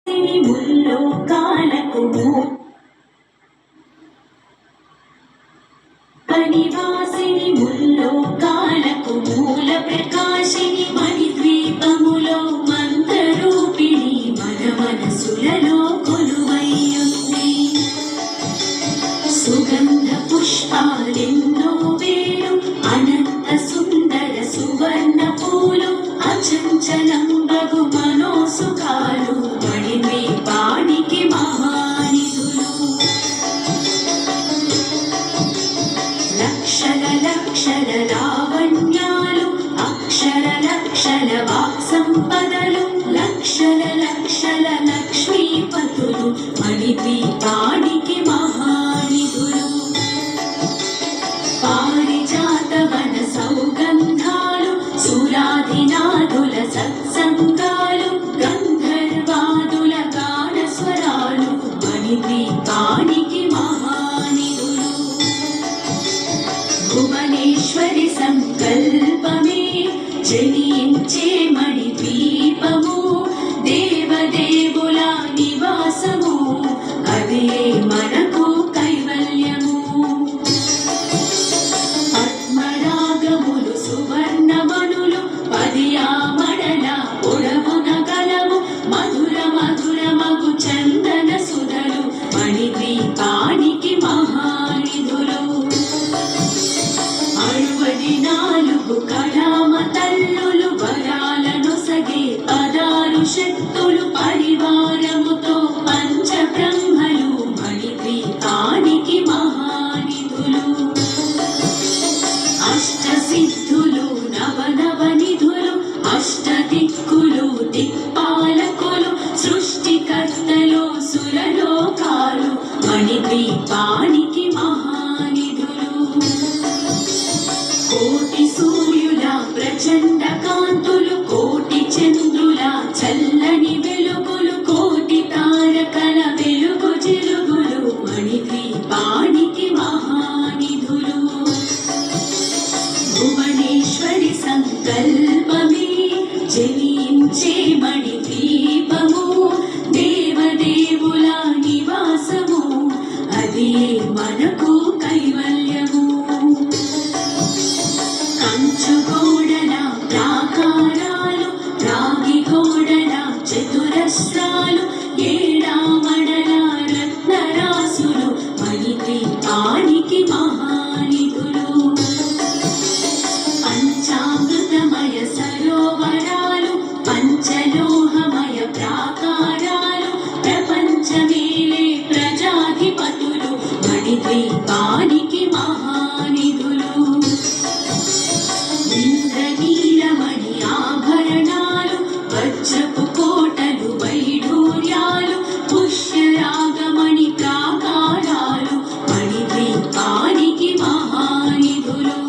ముల్లోకాలకు పనివాసిని ముల్లోకాలకు మూల ప్రకాశిని మణిద్వీపములో మంత్రరూపిణి మన మనసులలో కొలువైయుంది. సుగంధ పుష్పాలెన్నో వేలు అనంత సుందర సువర్ణ పూలు అచంచలం బగు మనోసుఖాలు మణిద్వీపానికి మహానిధులు. లక్షల లక్షల లావణ్యాలు అక్షర లక్షల వాక్సంపదలు లక్షల లక్షల లక్ష్మీపతులు మణిద్వీపానికి మహానిధులు. పారిజాత వన సౌగంధాలు సురాధినాథుల సత్సంగాలు గంధర్వాదుల గాన స్వరాలు మణిద్వీపానికి మహానిధులు. భువనేశ్వరి సంకల్పమే జనించే మణిద్వీపము దేవదేవుల నివాసము అదే మనకు కైవల్యము. పద్మరాగములు సువర్ణమణులు పదియామడల పొడవున గలవు మధుర మధుర మగు చందన సుధలు మణిద్వీపానికి మహానిధులు. 64 కళామ తల్లులు వరాలను సగే 16 శక్తులు పరివారముతో పంచబ్రహ్మలు మణిద్వీపానికి మహానిధులు. అష్టసిద్ధులు నవనవనిధులు అష్టదిక్కులు దిక్పాలకులు సృష్టికర్తలు సురలోకాలు మణిద్వీపానికి మహానిధులు. కోటి సూర్యుల ప్రచండ కాంతులు కోటి చంద్రుల చల్లని వెలుగులు కోటి తారకల వెలుగు జిలుగులు మణిద్వీపానికి మహానిధులు. భువనేశ్వరి సంకల్పమే జనించే మణిద్వీపము దేవదేవుల నివాసము అదే మనకు కైవల్యము. కంచుగోడల ప్రాకారాలు రాగి గోడల చతురస్రాలు ఏడామడల రత్నరాసులు మణిద్వీపానికి మహానిధులు. పంచామృతమయ సరోవరాలు పంచలోహమయ ప్రాకారాలు ప్రపంచమేలే ప్రజాధిపతులు మణిద్వీపానికి మహానిధులు. ఇంద్రనీలమణి ఆభరణాలు వజ్రపు కోటలు వైఢూర్యాలు పుష్యరాగమణి ప్రాకారాలు మణిద్వీపానికి మహానిధులు.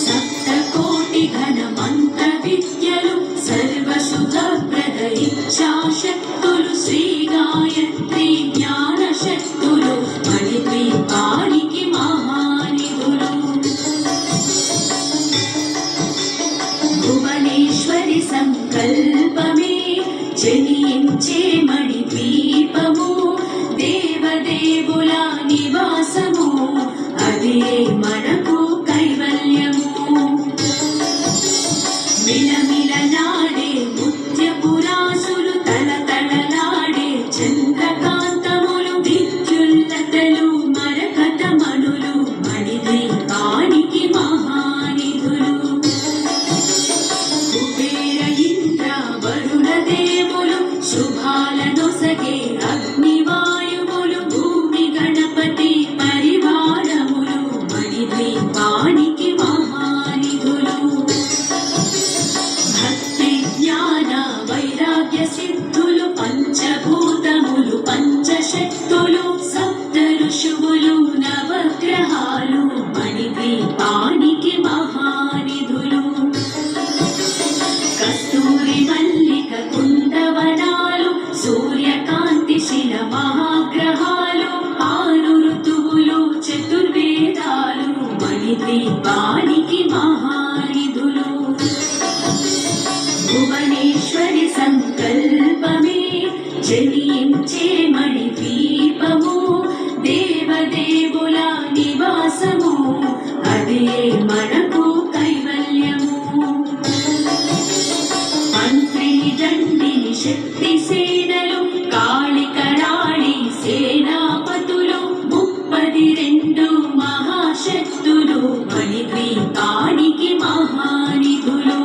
సప్తకోటి ఘన మంత్ర విద్యలు సర్వసుఖప్రద ఇచ్ఛాశక్తులు శ్రీ గాయత్రి జ్ఞాన శక్తులు మణిద్వీపానికి మహానిధులు. భువనేశ్వరి సంకల్పమే జనించే మణిద్వీపము దేవదేవుల నివాసము అదే మనకు కైవల్యము. మిలమిలలాడే ముత్యపురాసులు తలతళలాడే చంద్రకాంతములు విద్యుల్లతలు మరకతమణులు మణిద్వీపానికి మహానిధులు. కుబేర ఇంద్ర వరుణ దేవులు శుభాలను సగే అగ్నివాయువులు భూమి గణపతి పరివారములు మణిద్వీపానికి మహానిధులు. భక్తి జ్ఞాన వైరాగ్య సిద్ధులు పంచభూతములు పంచశక్తులు సప్త ఋషువులు నవగ్రహాలు మణిద్వీపానికి మహానిధులు. కస్తూరి మల్లిక కుందవనాలు సూర్యకాంతి శిల మహాగ్రహాలు 6 ఋతువులు చతుర్వేదాలు మణిద్వీపానికి మహానిధులు. భువనేశ్వరి సంకల్పమే జనించే మణిద్వీపము దేవదేవుల నివాసము అదే మనకు కైవల్యము. మంత్రి దండిని శక్తి సేనలు కాళికరాళి సేనాపతులు 32 మహాశక్తులు మణిద్వీపానికి మహానిధులు.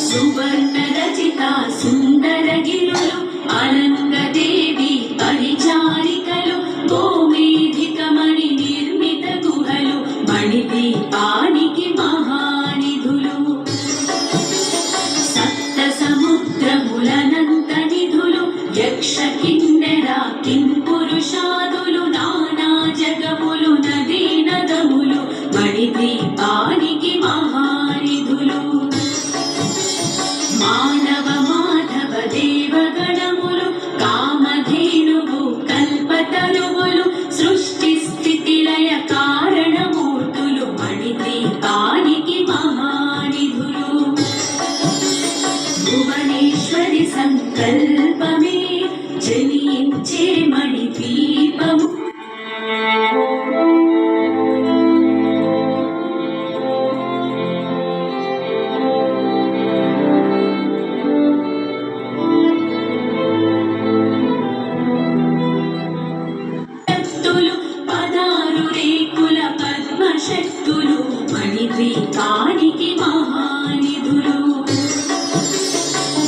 సువర్ణ రచిత సుందరగిరులు అనంగదేవి పరిచారికలు గోమేధికమణి నిర్మిత గుహలు మణిద్వీపానికి మహానిధులు. సప్త సముద్రములనంత నిధులు యక్ష కిన్నెర కింపురుషాదులు నానా జగములు నదీ నదములు మణిద్వీపానికి మహానిధులు. మానవ మాధవ దేవగణములు కామధేనువు కల్పతరువులు సృష్టి స్థితి లయ కారణమూర్తులు మణిద్వీపానికి మహానిధులు. భువనేశ్వరి సంకల్పమే జనించే మణిద్వీపము. శక్తులు మణిద్వీపానికి మహానిధులు.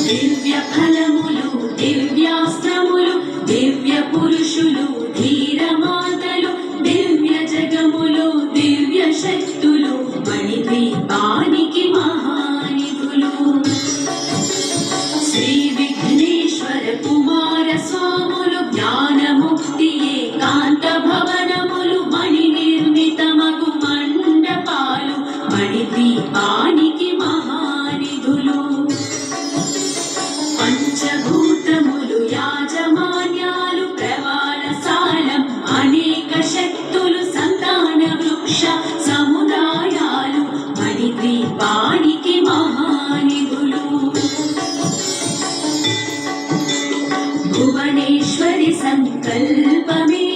దివ్య ఫలములు దివ్యాస్త్రములు దివ్య పురుషులు ధీరమాతలు దివ్య జగములు దివ్య శక్తులు మణిద్వీపానికి మహానిధులు. శ్రీ విఘ్నేశ్వర కుమార స్వాములు జ్ఞానముక్తి ఏకాంత భవనములు మణి నిర్మితమగు మండపాలు మణిద్వీపానికి మహానిధులు. పంచభూతములు యాజమాన్యాలు ప్రవాళశాలం అనేక శక్తులు సంతాన వృక్ష సముదాయాలు మణిద్వీపానికి మహానిధులు. భువనేశ్వరి సంకల్పమే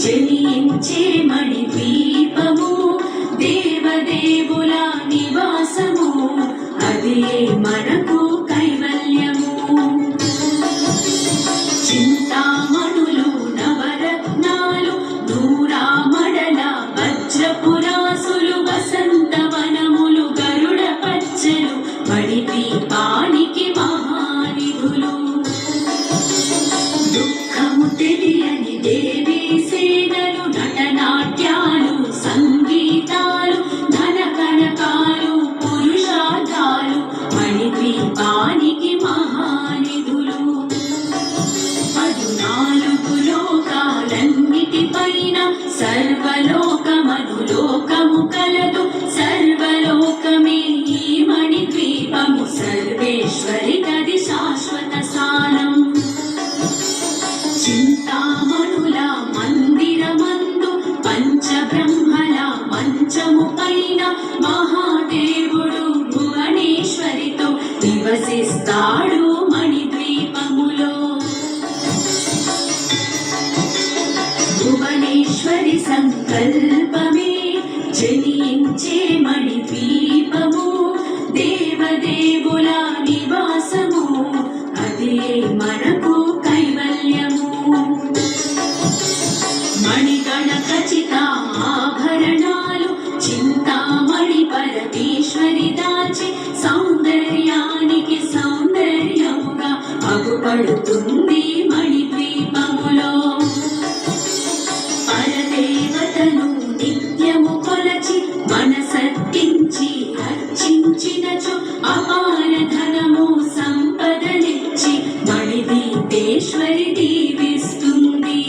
జనించే మణిద్వీపము దేవదేవుల నివాసము అదే మనకు కైవల్యము. చింతామణులు నవరత్నాలు నూరామడల వజ్రపురాసులు వసంతవనములు గరుడ పచ్చలు మణిద్వీపానికి మహానిధులు. దుఃఖము తెలియని దేవీ సేనలు నటనాట్యాలు సంగీతాలు ధన కనకాలు పురుషార్థాలు మణిద్వీపానికి మహానిధులు. 14 లోకాలన్నిటిపైన సర్వలోకమనులోకము కలదు సర్వలోకమే ఈ మణిద్వీపము సర్వేశ్వరి గది శాశ్వత స్థానం. చింతామణుల మందిరమందు పంచబ్రహ్మల మంచము పైన మహాదేవుడు భువనేశ్వరితో నివసిస్తాడు మణిద్వీపములో. భువనేశ్వరి సంకల్పమే జనించే మణిద్వీపము దేవదేవుల నివాసము అదే మనకు కైవల్యము. మణిగణ ఖచిత ఆభరణాలు చింతామణి పరమేశ్వరి దాచి సౌందర్యానికి సౌందర్యముగా అగుపడుతుంది మణిద్వీపములో. పరదేవతను నిత్యము కొలచి మనసర్పించి అర్చించినచో అపార ధనము సంపదనిచ్చి మణిద్వీపేశ్వరి దీవిస్తుంది.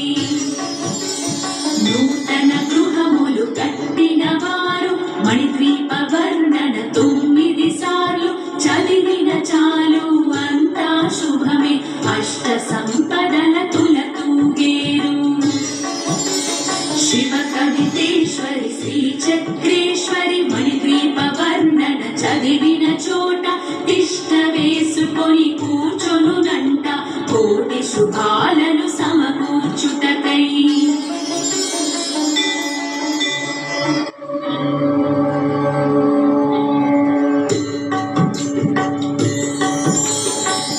నూతన గృహములు కట్టిన వారు మణిద్వీప వర్ణన 9 సార్లు చదివిన చాలు అంతా శుభమే అష్ట సంపద కోటి శుభాలను